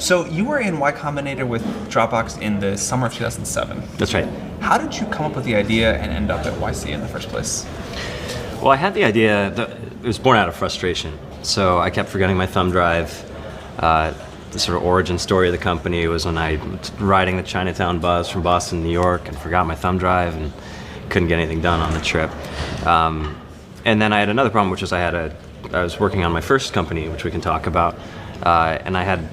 So you were in Y Combinator with Dropbox in the summer of 2007. That's right. How did you come up with the idea and end up at YC in the first place? Well, I had the idea, it was born out of frustration. So I kept forgetting my thumb drive. The sort of origin story of the company was when I was riding the Chinatown bus from Boston to New York and forgot my thumb drive and couldn't get anything done on the trip. And then I had another problem, which is I was working on my first company, which we can talk about, and I had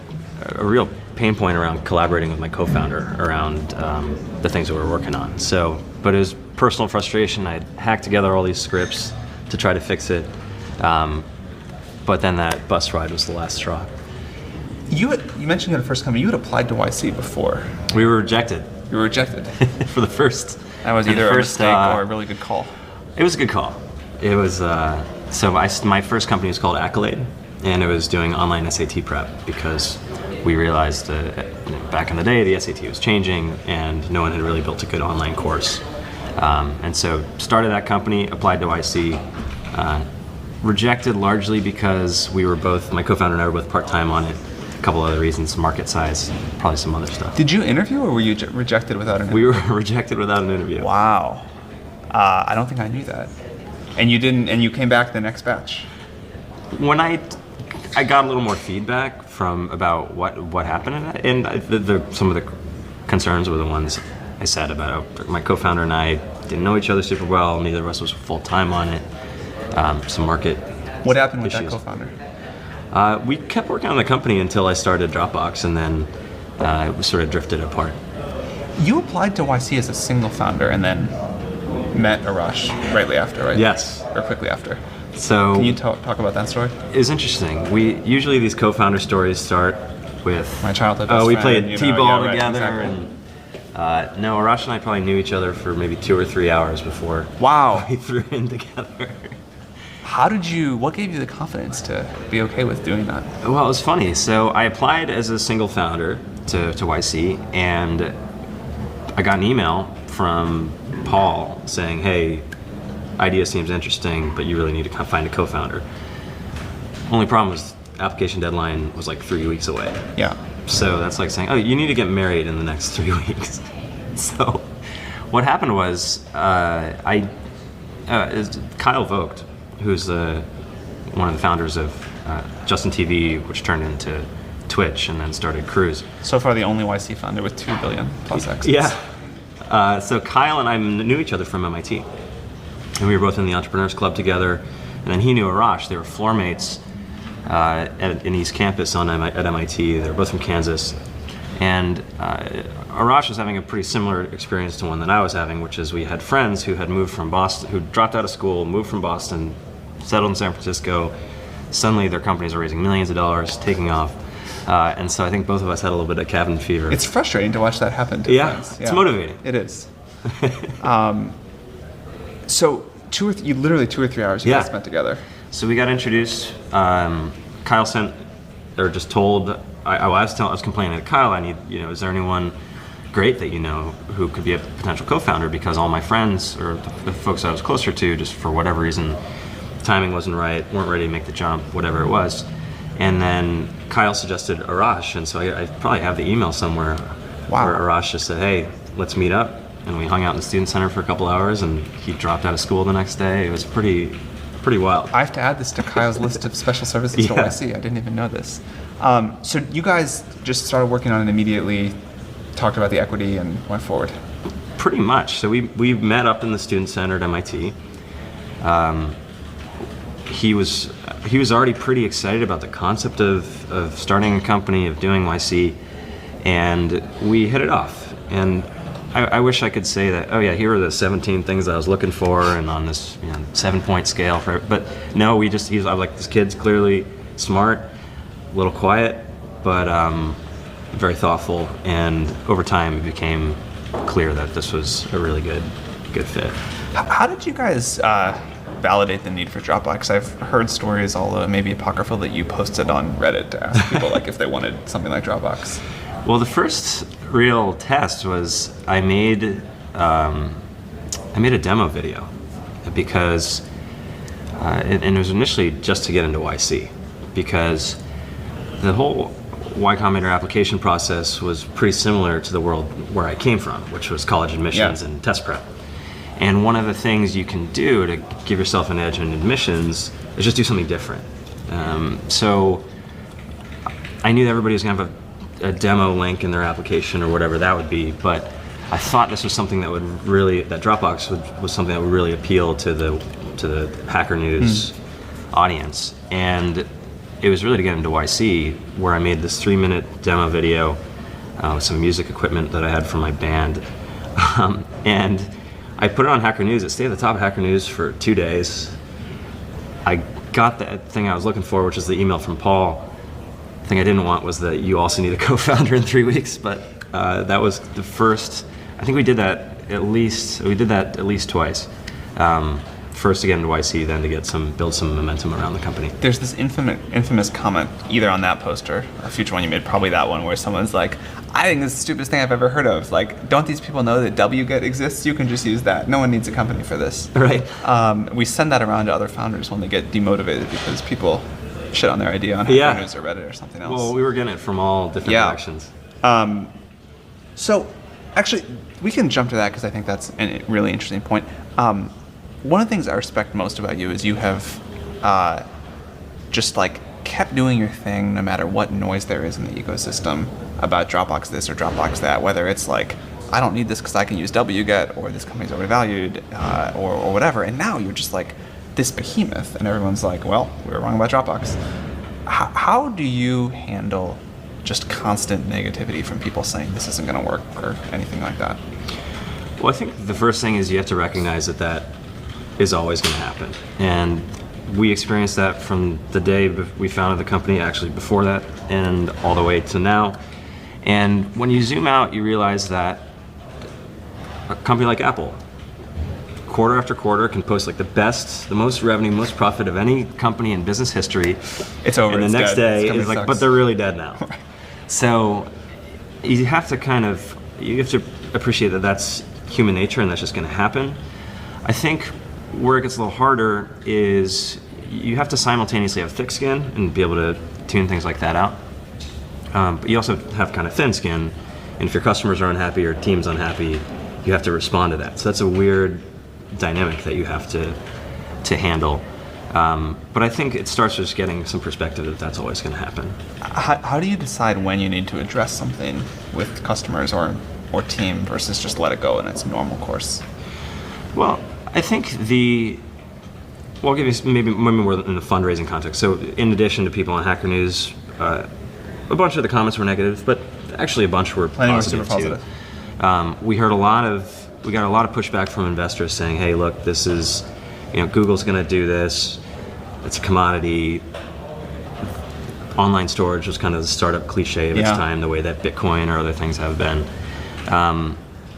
a real pain point around collaborating with my co-founder around the things that we were working on. But it was personal frustration. I'd hacked together all these scripts to try to fix it, but then that bus ride was the last straw. You mentioned you had a first company. You had applied to YC before. We were rejected. You were rejected. For the first. That was either a mistake or a really good call. It was a good call. It was, my first company was called Accolade, and it was doing online SAT prep because we realized back in the day the SAT was changing and no one had really built a good online course. And so started that company, applied to YC, rejected largely because we were both, my co-founder and I were both part-time on it. A couple other reasons, market size, probably some other stuff. Did you interview or were you rejected without an interview? We were rejected without an interview. Wow. I don't think I knew that. And you didn't, and you came back the next batch. When I got a little more feedback from about what happened, and some of the concerns were the ones I said about my co-founder and I didn't know each other super well. Neither of us was full time on it. Some market. What happened with issues. that co-founder? We kept working on the company until I started Dropbox, and then it sort of drifted apart. You applied to YC as a single founder and then met Arash rightly after, right? Yes. Or quickly after. So can you talk about that story? It's interesting. Usually these co-founder stories start with my childhood best we friend, played t-ball together, exactly. And no, Arash and I probably knew each other for maybe 2 or 3 hours before we threw in together. What gave you the confidence to be okay with doing that? Well, it was funny. So I applied as a single founder to YC, and I got an email from Paul saying, hey, idea seems interesting, but you really need to find a co-founder. Only problem was application deadline was like 3 weeks away. Yeah. So that's like saying, oh, you need to get married in the next 3 weeks. So what happened was Kyle Vogt, who's one of the founders of Justin TV, which turned into Twitch and then started Cruise. So far the only YC founder with 2 billion plus exits. Yeah. So Kyle and I knew each other from MIT. And we were both in the Entrepreneurs Club together. And then he knew Arash. They were floor mates in East Campus at MIT. They were both from Kansas. And Arash was having a pretty similar experience to one that I was having, which is we had friends who had moved from Boston, who dropped out of school, moved from Boston, settled in San Francisco. Suddenly their companies are raising millions of dollars, taking off. And so I think both of us had a little bit of cabin fever. It's frustrating to watch that happen to friends. It's motivating. It is. So literally 2 or 3 hours you guys spent together. So we got introduced. Kyle sent, or just told, I was complaining to Kyle, I need, is there anyone great that you know who could be a potential co-founder? Because all my friends, or the folks I was closer to, just for whatever reason, timing wasn't right, weren't ready to make the jump, whatever it was. And then Kyle suggested Arash, and so I probably have the email somewhere where Arash just said, hey, let's meet up. And we hung out in the student center for a couple hours, and he dropped out of school the next day. It was pretty wild. I have to add this to Kyle's list of special services to YC. I didn't even know this. So you guys just started working on it immediately, talked about the equity, and went forward. Pretty much. So we met up in the student center at MIT. He was already pretty excited about the concept of starting a company, of doing YC, and we hit it off. And I wish I could say that, oh yeah, here are the 17 things I was looking for, and on this 7-point scale but no, I like, this kid's clearly smart, a little quiet, but very thoughtful, and over time it became clear that this was a really good fit. How did you guys validate the need for Dropbox? I've heard stories, although maybe apocryphal, that you posted on Reddit to ask people if they wanted something like Dropbox. Well, the first real test was I made a demo video because, and it was initially just to get into YC, because the whole Y Combinator application process was pretty similar to the world where I came from, which was college admissions and test prep. And one of the things you can do to give yourself an edge in admissions is just do something different. So I knew that everybody was going to have a demo link in their application or whatever that would be, but I thought this was something that that Dropbox was something that would really appeal to the Hacker News audience. And it was really to get into YC, where I made this 3-minute demo video with some music equipment that I had from my band. And I put it on Hacker News. It stayed at the top of Hacker News for 2 days. I got the thing I was looking for, which is the email from Paul. The thing I didn't want was that you also need a co-founder in 3 weeks, but that was the first. I think we did that at least twice. First to get into YC, then to build some momentum around the company. There's this infamous comment, either on that post or a future one you made, probably that one, where someone's like, I think this is the stupidest thing I've ever heard of. Like, don't these people know that wget exists? You can just use that. No one needs a company for this. Right. We send that around to other founders when they get demotivated because people shit on their idea on Hacker News or Reddit or something else. Well, we were getting it from all different directions. So, actually, we can jump to that because I think that's a really interesting point. One of the things I respect most about you is you have just like kept doing your thing no matter what noise there is in the ecosystem about Dropbox this or Dropbox that, whether it's like, I don't need this because I can use wget, or this company's overvalued, or whatever. And now you're just like this behemoth and everyone's like, well, we were wrong about Dropbox. How do you handle just constant negativity from people saying this isn't going to work or anything like that? Well, I think the first thing is you have to recognize that is always going to happen. And we experienced that from the day we founded the company, actually before that, and all the way to now. And when you zoom out, you realize that a company like Apple, quarter after quarter, can post like the most revenue, most profit of any company in business history. It's over. And the next day is like, but they're really dead now. Right. So you have to appreciate that that's human nature and that's just going to happen. I think where it gets a little harder is you have to simultaneously have thick skin and be able to tune things like that out. But you also have kind of thin skin, and if your customers are unhappy or team's unhappy, you have to respond to that. So that's a weird dynamic that you have to handle. But I think it starts just getting some perspective that that's always going to happen. How do you decide when you need to address something with customers or team versus just let it go in its normal course? Well, I think I'll give you maybe more in the fundraising context. So in addition to people on Hacker News, a bunch of the comments were negative, but actually a bunch were positive too. We got a lot of pushback from investors saying, hey, look, this is, Google's going to do this. It's a commodity. Online storage was kind of the startup cliche of its time, the way that Bitcoin or other things have been.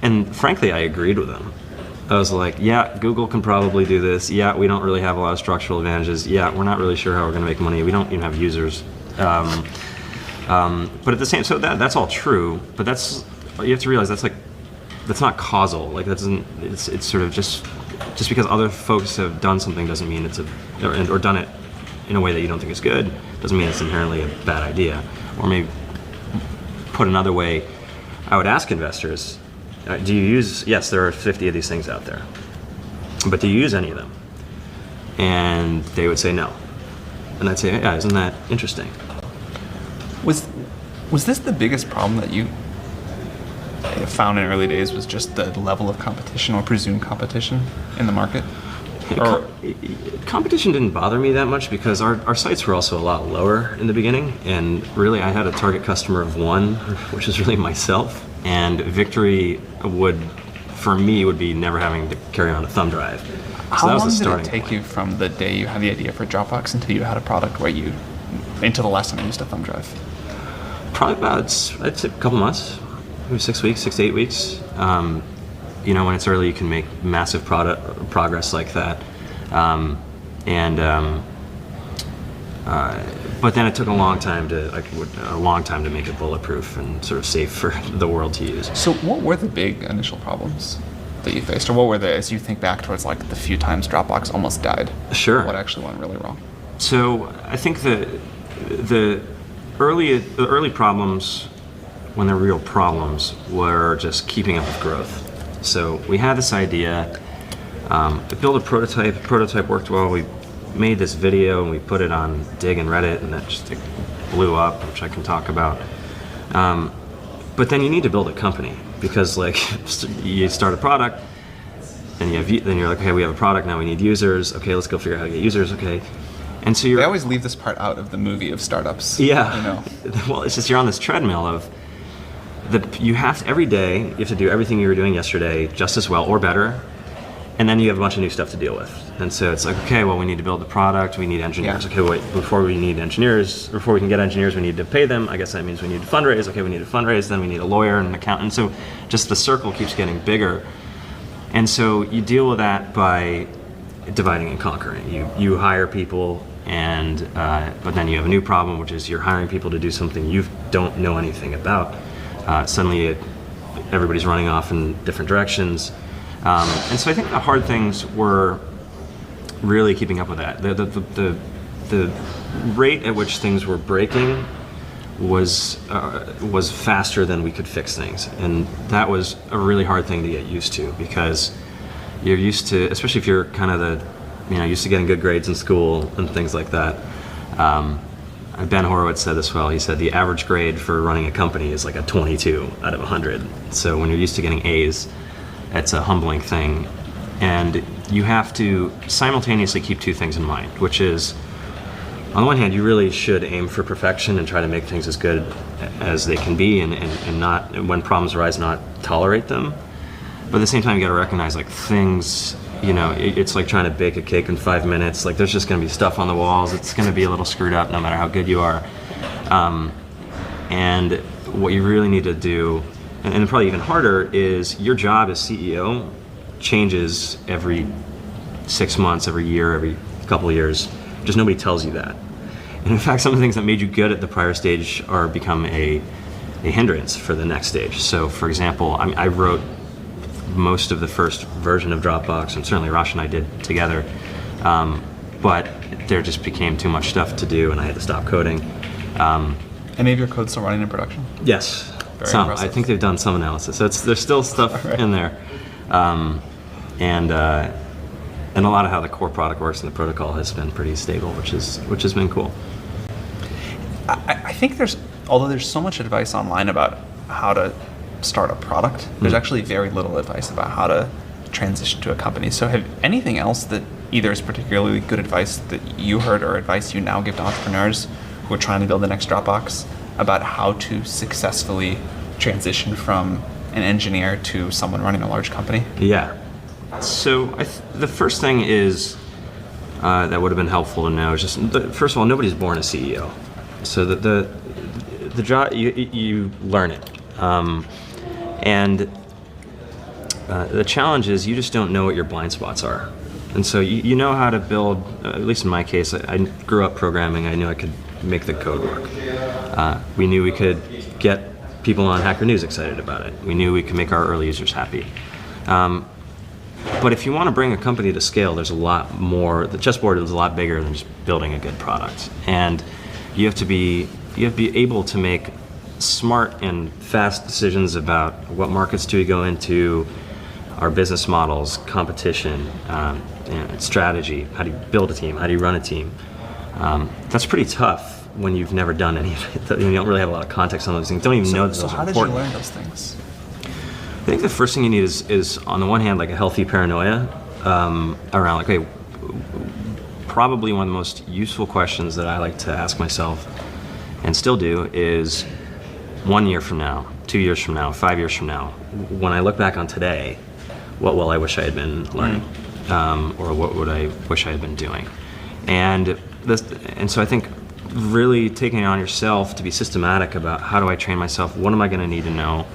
And frankly, I agreed with them. I was like, yeah, Google can probably do this. Yeah, we don't really have a lot of structural advantages. Yeah, we're not really sure how we're going to make money. We don't even have users. But at the same, so that's all true. But you have to realize that's not causal. Like it's sort of just because other folks have done something doesn't mean or done it in a way that you don't think is good doesn't mean it's inherently a bad idea. Or maybe put another way, I would ask investors, do you use, yes, there are 50 of these things out there, but do you use any of them? And they would say no. And I'd say, yeah, isn't that interesting? Was this the biggest problem that you found in early days, was just the level of competition or presumed competition in the market? Competition didn't bother me that much because our sites were also a lot lower in the beginning, and really I had a target customer of one, which is really myself. And victory would be never having to carry on a thumb drive. So How that was long the did starting it take point. you from the day you had the idea for Dropbox until you had a product until the last time you used a thumb drive? Probably about, I'd say a couple months, maybe 6 weeks, 6 to 8 weeks. When it's early, you can make massive progress like that. But then it took a long time to make it bulletproof and sort of safe for the world to use. So what were the big initial problems that you faced, or what were they as you think back towards like the few times Dropbox almost died? Sure. What actually went really wrong? So I think the the early problems, when they're real problems, were just keeping up with growth. So we had this idea, we built a prototype worked well, we made this video and we put it on Dig and Reddit, and that just blew up, which I can talk about. But then you need to build a company, because like you start a product, then you're like, okay, we have a product, now we need users. Okay, let's go figure out how to get users. Okay, and so They always leave this part out of the movie of startups. Yeah. You know. Well, it's just you're on this treadmill of you have to, every day you have to do everything you were doing yesterday just as well or better, and then you have a bunch of new stuff to deal with. And so it's like, okay, well, we need to build the product, we need engineers. Yeah. Okay, wait, before we can get engineers, we need to pay them. I guess that means we need to fundraise. Okay, we need to fundraise, then we need a lawyer and an accountant. So just the circle keeps getting bigger. And so you deal with that by dividing and conquering. You hire people, and but then you have a new problem, which is you're hiring people to do something you don't know anything about. Suddenly everybody's running off in different directions. And so I think the hard things were really keeping up with that. The rate at which things were breaking was faster than we could fix things, and that was a really hard thing to get used to, because you're used to, especially if you're kind of used to getting good grades in school and things like that. Ben Horowitz said this well. He said the average grade for running a company is like a 22 out of 100. So when you're used to getting A's, it's a humbling thing. And you have to simultaneously keep two things in mind, which is, on the one hand, you really should aim for perfection and try to make things as good as they can be, and not, when problems arise, not tolerate them. But at the same time, you got to recognize, like, things, it's like trying to bake a cake in 5 minutes. Like, there's just going to be stuff on the walls. It's going to be a little screwed up no matter how good you are. And what you really need to do, and probably even harder, is your job as CEO changes every 6 months, every year, every couple of years. Just nobody tells you that. And in fact, some of the things that made you good at the prior stage are become a hindrance for the next stage. So for example, I wrote most of the first version of Dropbox, and certainly Rosh and I did together, but there just became too much stuff to do and I had to stop coding. Any of your code still running in production? Yes, Very some. impressive. I think they've done some analysis. So there's still stuff Right. in there. And a lot of how the core product works and the protocol has been pretty stable, which has been cool. I think although there's so much advice online about how to start a product, there's actually very little advice about how to transition to a company. So have anything else that either is particularly good advice that you heard or advice you now give to entrepreneurs who are trying to build the next Dropbox about how to successfully transition from an engineer to someone running a large company? Yeah. So the first thing is that would have been helpful to know is just, first of all, nobody's born a CEO. So the job, you learn it. And the challenge is you just don't know what your blind spots are. And so you know how to build, at least in my case, I grew up programming. I knew I could make the code work. We knew we could get people on Hacker News excited about it. We knew we could make our early users happy. But if you want to bring a company to scale, there's a lot more. The chessboard is a lot bigger than just building a good product. And you have to be able to make smart and fast decisions about what markets do we go into, our business models, competition, strategy. How do you build a team? How do you run a team? That's pretty tough when you've never done any of it. You don't really have a lot of context on those things. Don't even know that those are important. So how did you learn those things? I think the first thing you need is on the one hand, like a healthy paranoia around, like, okay, probably one of the most useful questions that I like to ask myself and still do is 1 year from now, 2 years from now, 5 years from now, when I look back on today, what will I wish I had been learning? Or what would I wish I had been doing? And so I think really taking it on yourself to be systematic about how do I train myself, what am I going to need to know?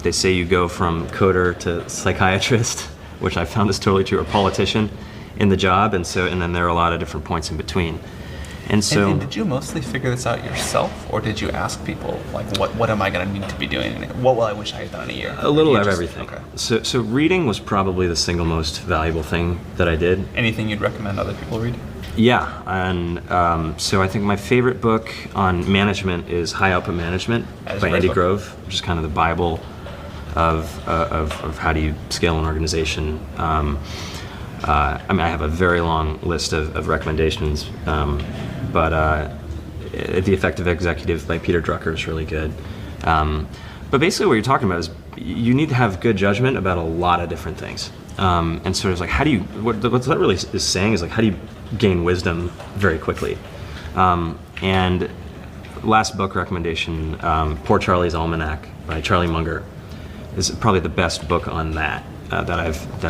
They say you go from coder to psychiatrist, which I found is totally true, or politician in the job, and then there are a lot of different points in between. And so, and did you mostly figure this out yourself, or did you ask people, like, what am I going to need to be doing? What will I wish I had done in a year? A little of everything. Okay. So reading was probably the single most valuable thing that I did. Anything you'd recommend other people read? Yeah, and so I think my favorite book on management is High Output Management by Andy Grove, which is kind of the Bible of how do you scale an organization. I mean, I have a very long list of recommendations, but The Effective Executive by Peter Drucker is really good. But basically what you're talking about is you need to have good judgment about a lot of different things. And sort of like, how do you, what that really is saying is like, how do you gain wisdom very quickly? And last book recommendation, Poor Charlie's Almanac by Charlie Munger is probably the best book on that that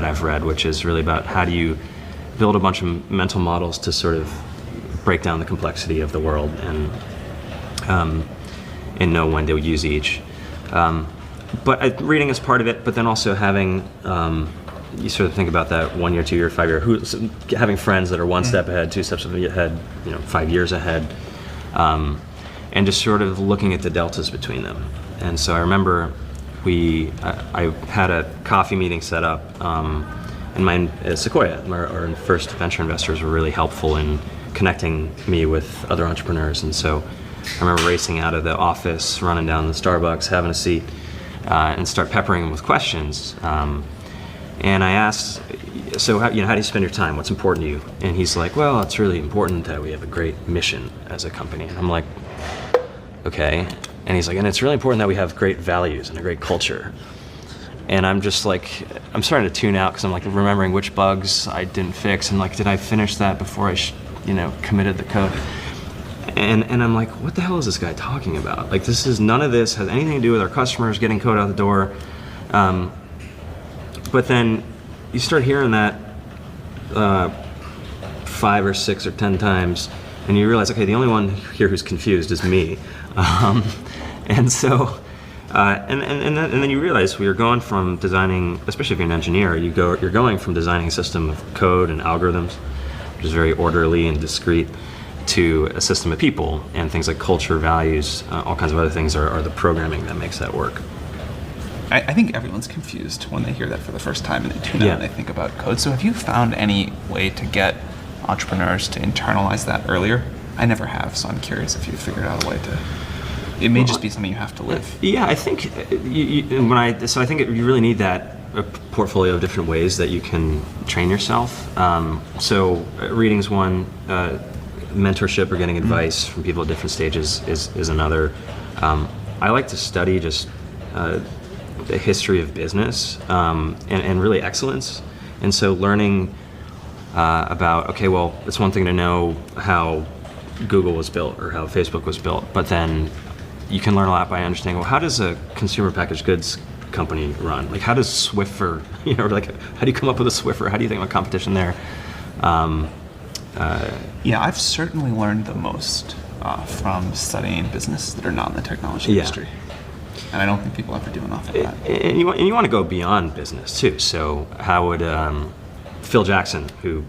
I've read, which is really about how do you build a bunch of mental models to sort of break down the complexity of the world and know when to use each. But reading is part of it, but then also having you sort of think about that 1 year, 2 year, 5 year, having friends that are one step ahead, 2 steps ahead, 5 years ahead, and just sort of looking at the deltas between them. And so I remember I had a coffee meeting set up, and Sequoia, our first venture investors, were really helpful in connecting me with other entrepreneurs. And so I remember racing out of the office, running down the Starbucks, having a seat, and start peppering him with questions. And I asked, so how do you spend your time? What's important to you? And he's like, well, it's really important that we have a great mission as a company. And I'm like, okay. And he's like, and it's really important that we have great values and a great culture. And I'm just like, I'm starting to tune out because I'm like remembering which bugs I didn't fix, and like, did I finish that before I committed the code? And I'm like, what the hell is this guy talking about? Like, none of this has anything to do with our customers getting code out the door. But then you start hearing that 5 or 6 or 10 times, and you realize, okay, the only one here who's confused is me. And so, and then you realize we are going from designing, especially if you're an engineer, you're going from designing a system of code and algorithms, which is very orderly and discrete, to a system of people, and things like culture, values, all kinds of other things are the programming that makes that work. I think everyone's confused when they hear that for the first time and they tune out and they think about code. So have you found any way to get entrepreneurs to internalize that earlier? I never have, so I'm curious if you've figured out a way to. It may just be something you have to live. Yeah, I think I think you really need that a portfolio of different ways that you can train yourself. So reading's one. Mentorship or getting advice from people at different stages is another. I like to study just the history of business and really excellence. And so learning about, okay, well, it's one thing to know how Google was built or how Facebook was built, but then you can learn a lot by understanding, well, how does a consumer packaged goods company run? Like, how does Swiffer, like, how do you come up with a Swiffer? How do you think about competition there? Yeah, I've certainly learned the most from studying businesses that are not in the technology industry. And I don't think people ever do enough of that. And you want to go beyond business too. So how would Phil Jackson, who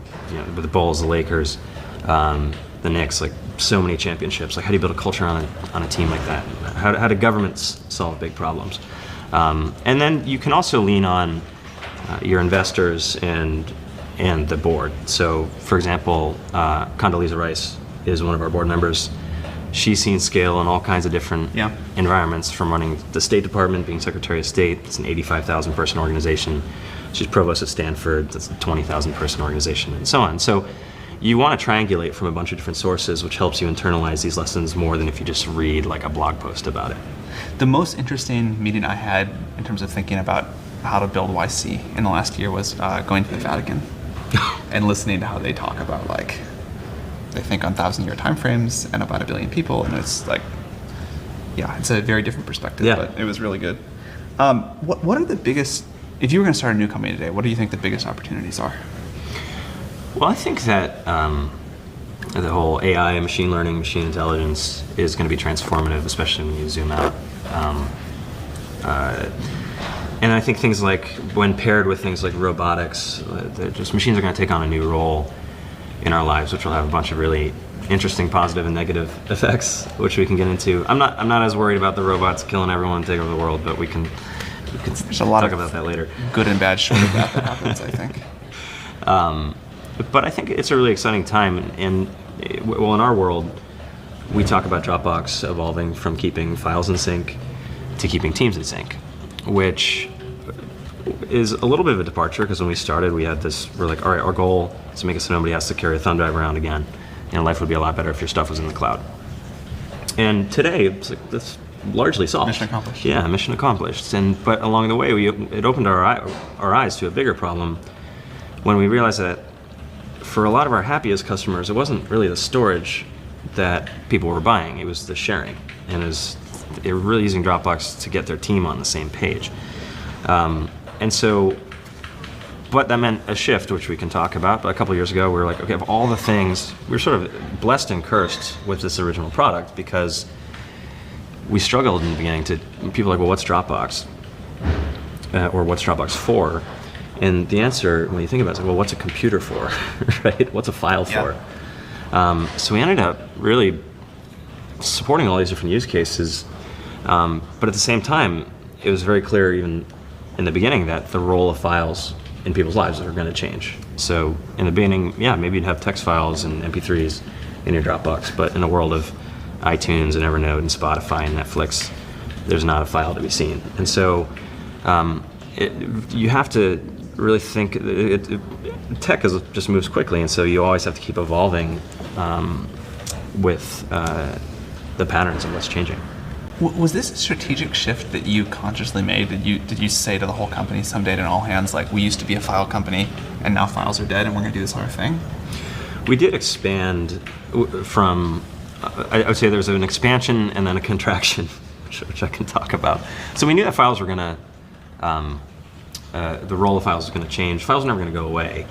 with the Bulls, the Lakers, the Knicks, like so many championships, like how do you build a culture on a team like that? How do governments solve big problems? And then you can also lean on your investors and the board. So, for example, Condoleezza Rice is one of our board members. She's seen scale in all kinds of different environments, from running the State Department, being Secretary of State. It's an 85,000 person organization. She's provost at Stanford. That's a 20,000 person organization, and so on. So you want to triangulate from a bunch of different sources, which helps you internalize these lessons more than if you just read like a blog post about it. The most interesting meeting I had in terms of thinking about how to build YC in the last year was going to the Vatican and listening to how they talk about, like, they think on 1,000-year timeframes and about 1 billion people, and it's like, it's a very different perspective, but it was really good. What are the biggest, if you were going to start a new company today, what do you think the biggest opportunities are? Well, I think that the whole AI, machine learning, machine intelligence is going to be transformative, especially when you zoom out. And I think things like, when paired with things like robotics, just machines are going to take on a new role in our lives, which will have a bunch of really interesting positive and negative effects, which we can get into. I'm not as worried about the robots killing everyone and taking over the world, but we can There's a lot talk of about that later. Good and bad short of that happens, I think. but I think it's a really exciting time, and well, in our world, we talk about Dropbox evolving from keeping files in sync to keeping teams in sync, which is a little bit of a departure, because when we started, we're like, all right, our goal is to make it so nobody has to carry a thumb drive around again, and life would be a lot better if your stuff was in the cloud. And today, it's like, that's largely solved. Mission accomplished. Yeah, mission accomplished. But along the way, it opened our eyes to a bigger problem when we realized that for a lot of our happiest customers, it wasn't really the storage that people were buying, it was the sharing. And they were really using Dropbox to get their team on the same page. But that meant a shift, which we can talk about. But a couple years ago, we were like, okay, of all the things, we were sort of blessed and cursed with this original product, because we struggled in the beginning people are like, well, what's Dropbox? Or what's Dropbox for? And the answer, when you think about it, is like, well, what's a computer for, right? What's a file for? So we ended up really supporting all these different use cases. But at the same time, it was very clear even in the beginning that the role of files in people's lives are going to change. So in the beginning, yeah, maybe you'd have text files and MP3s in your Dropbox, but in a world of iTunes and Evernote and Spotify and Netflix, there's not a file to be seen. And so you have to really think, tech just moves quickly, and so you always have to keep evolving with the patterns of what's changing. Was this a strategic shift that you consciously made? Did you say to the whole company someday at an all hands, like, we used to be a file company and now files are dead and we're going to do this other thing? We did expand from, I would say there was an expansion and then a contraction, which I can talk about. So we knew that files were going to, the role of files was going to change. Files were never going to go away,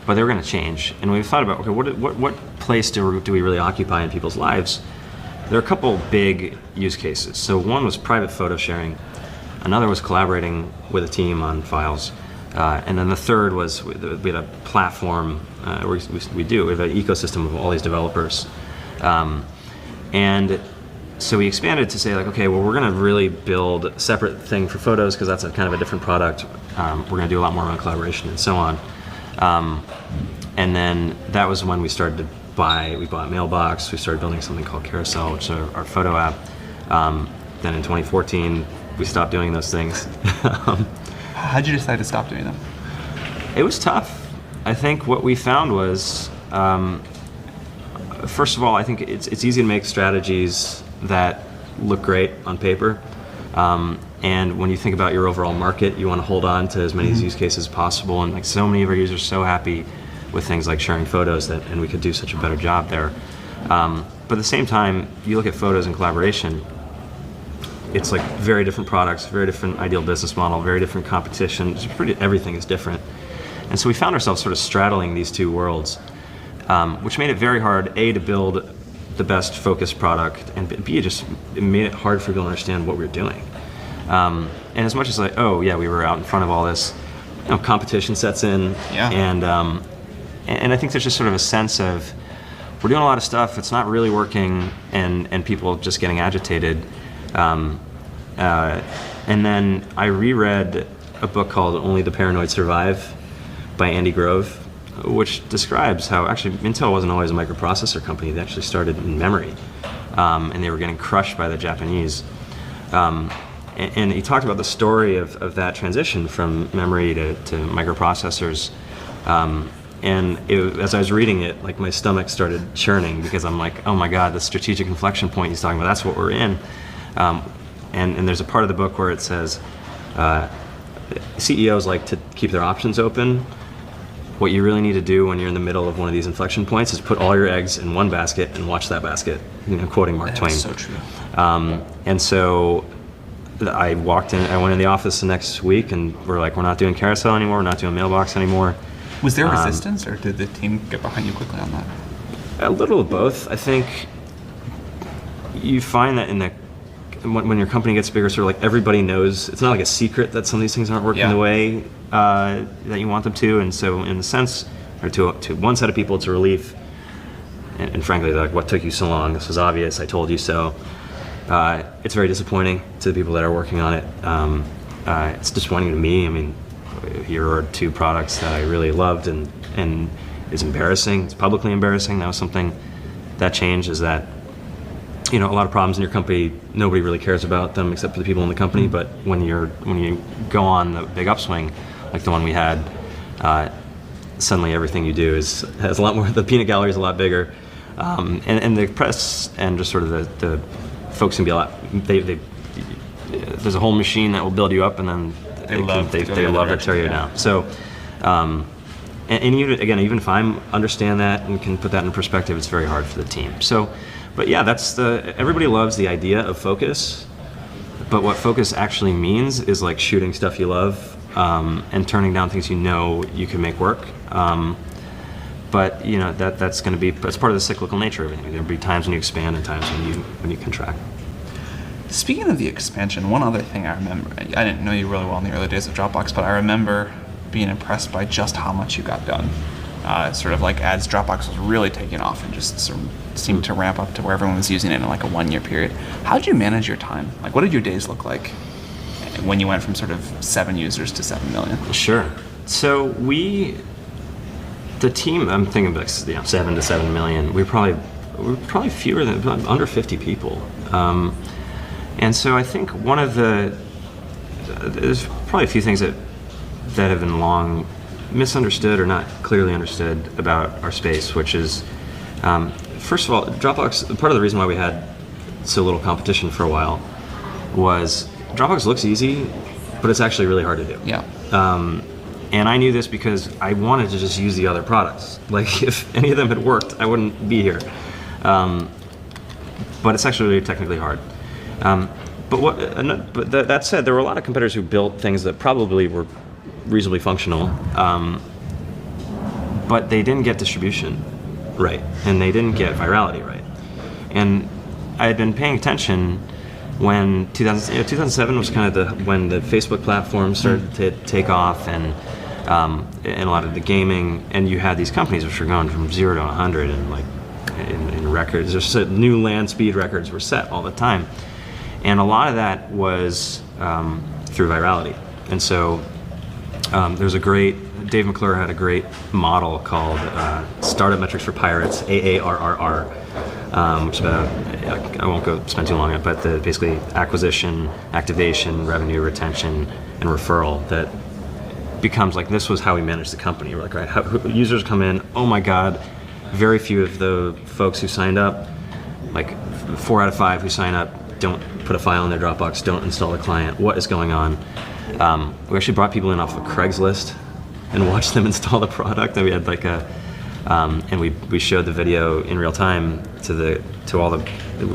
but they were going to change. And we thought about, okay, what place do we really occupy in people's lives? There are a couple big use cases. So one was private photo sharing, another was collaborating with a team on files, and then the third was we had a platform, we have an ecosystem of all these developers. And so we expanded to say, like, okay, well, we're going to really build a separate thing for photos, because that's a kind of a different product. We're going to do a lot more around collaboration and so on. And then that was when we started to we bought Mailbox, we started building something called Carousel, which is our photo app. Then in 2014, we stopped doing those things. How'd you decide to stop doing them? It was tough. I think what we found was, first of all, I think it's easy to make strategies that look great on paper. And when you think about your overall market, you want to hold on to as many use cases as possible. And like, so many of our users are so happy with things like sharing photos and we could do such a better job there. But at the same time, you look at photos and collaboration, it's like very different products, very different ideal business model, very different competition. Everything is different. And so we found ourselves sort of straddling these two worlds, which made it very hard, A, to build the best focused product, and B, it made it hard for people to understand what we were doing. And as much as like, oh yeah, we were out in front of all this, competition sets in, and I think there's just sort of a sense of, we're doing a lot of stuff, it's not really working, and people just getting agitated. And then I reread a book called Only the Paranoid Survive by Andy Grove, which describes how actually Intel wasn't always a microprocessor company. They actually started in memory, and they were getting crushed by the Japanese. And he talked about the story of that transition from memory to microprocessors. As I was reading it, like, my stomach started churning, because I'm like, oh my God, the strategic inflection point he's talking about, that's what we're in. And there's a part of the book where it says, CEOs like to keep their options open. What you really need to do when you're in the middle of one of these inflection points is put all your eggs in one basket and watch that basket, quoting Mark Twain. That's so true. And so I went in the office the next week, and we're like, we're not doing Carousel anymore, we're not doing Mailbox anymore. Was there resistance, or did the team get behind you quickly on that? A little of both. I think you find that when your company gets bigger, sort of like everybody knows, it's not like a secret that some of these things aren't working the way that you want them to, and so in a sense, or to one set of people, it's a relief, and frankly, they're like, what took you so long? This was obvious, I told you so. It's very disappointing to the people that are working on it. It's disappointing to me. I mean, here are two products that I really loved, and is embarrassing. It's publicly embarrassing. That was something that changed, is that, a lot of problems in your company, nobody really cares about them except for the people in the company. But when you go on the big upswing, like the one we had, suddenly everything you do has a lot more. The peanut gallery is a lot bigger, and the press and just sort of the folks can be a lot. There's a whole machine that will build you up, and then they love to tear you down. So, and even if I understand that and can put that in perspective, it's very hard for the team. So. But yeah, everybody loves the idea of focus, but what focus actually means is like shooting stuff you love, and turning down things you can make work. But that's going to be, it's part of the cyclical nature of everything. There'll be times when you expand and times when you contract. Speaking of the expansion, one other thing I remember, I didn't know you really well in the early days of Dropbox, but I remember being impressed by just how much you got done. Sort of like as Dropbox was really taking off and just sort of seemed to ramp up to where everyone was using it in like a 1 year period. How did you manage your time? Like, what did your days look like when you went from sort of 7 users to 7 million? Sure. So the team, I'm thinking like 7 to 7 million. We're probably fewer than under 50 people, and so I think there's probably a few things that have been long misunderstood or not clearly understood about our space, which is, first of all, Dropbox, part of the reason why we had so little competition for a while was Dropbox looks easy, but it's actually really hard to do. Yeah. And I knew this because I wanted to just use the other products. Like, if any of them had worked, I wouldn't be here. But it's actually really technically hard. But that said, there were a lot of competitors who built things that probably were reasonably functional, but they didn't get distribution right, and they didn't get virality right. And I had been paying attention when 2007 was kind of when the Facebook platform started to take off, and a lot of the gaming, and you had these companies which were going from 0 to 100, and like in records, there's new land speed records were set all the time, and a lot of that was through virality. And so there's Dave McClure had a great model called Startup Metrics for Pirates, AARRR, which is about, I won't go spend too long on it, but basically acquisition, activation, revenue, retention, and referral that becomes like, this was how we managed the company. We're like, right, users come in, oh my God, very few of the folks who signed up, like 4 out of 5 who sign up, don't put a file in their Dropbox, don't install the client. What is going on? We actually brought people in off of Craigslist and watched them install the product. And we had like and we showed the video in real time to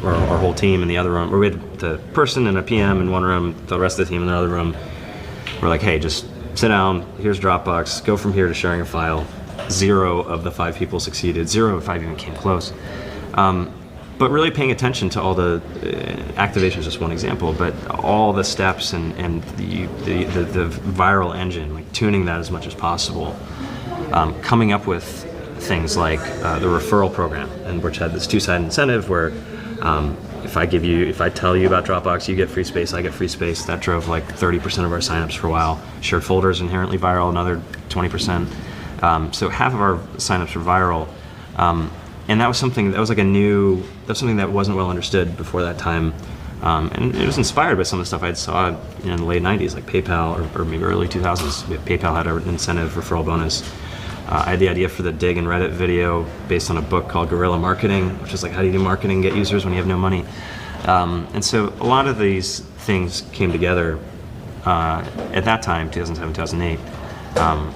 our whole team in the other room. Or we had the person and a PM in one room, the rest of the team in the other room. We're like, hey, just sit down. Here's Dropbox. Go from here to sharing a file. 0 of the 5 people succeeded. 0 of 5 even came close. But really paying attention to all the activation is just one example, but all the steps and the viral engine, like tuning that as much as possible, coming up with things like the referral program, and which had this 2-sided incentive where if I tell you about Dropbox, you get free space, I get free space. That drove like 30% of our signups for a while. Shared folders inherently viral, another 20%. So half of our signups were viral. And that was something that wasn't well understood before that time. And it was inspired by some of the stuff I saw in the late 90s, like PayPal, or maybe early 2000s. PayPal had an incentive referral bonus. I had the idea for the Dig and Reddit video based on a book called Guerrilla Marketing, which is like, how do you do marketing, get users when you have no money? And so a lot of these things came together at that time, 2007, 2008.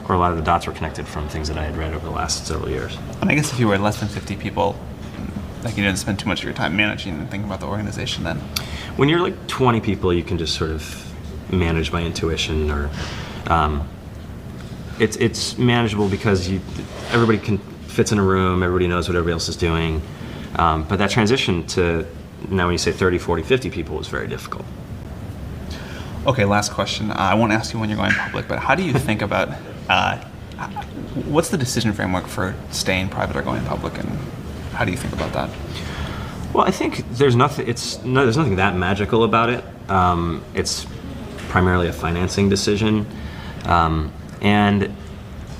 Or a lot of the dots were connected from things that I had read over the last several years. And I guess if you were less than 50 people, like, you didn't spend too much of your time managing and thinking about the organization then. When you're like 20 people, you can just sort of manage by intuition, or it's manageable because everybody fits in a room, everybody knows what everybody else is doing. But that transition to now when you say 30, 40, 50 people is very difficult. Okay, last question. I won't ask you when you're going public, but how do you think about, what's the decision framework for staying private or going public, and how do you think about that? Well, I think there's nothing that magical about it. It's primarily a financing decision. And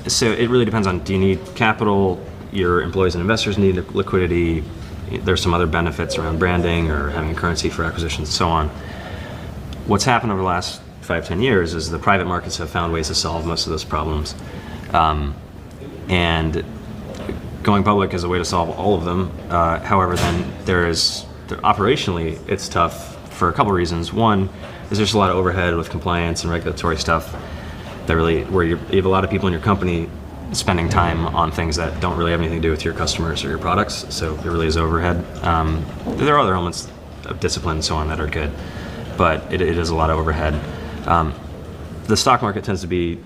So it really depends on, do you need capital? Your employees and investors need liquidity. There's some other benefits around branding or having currency for acquisitions and so on. What's happened over the last 5-10 years is the private markets have found ways to solve most of those problems. And going public is a way to solve all of them. However, then operationally, it's tough for a couple reasons. One is there's a lot of overhead with compliance and regulatory stuff that where you have a lot of people in your company spending time on things that don't really have anything to do with your customers or your products, so it really is overhead. There are other elements of discipline and so on that are good, but it is a lot of overhead. The stock market tends to be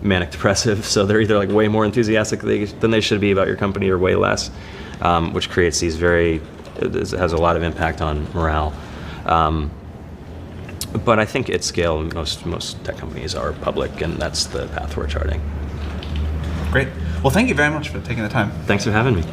manic depressive, so they're either like way more enthusiastic than they should be about your company or way less, which creates these it has a lot of impact on morale. But I think at scale, most tech companies are public, and that's the path we're charting. Great. Well, thank you very much for taking the time. Thanks for having me.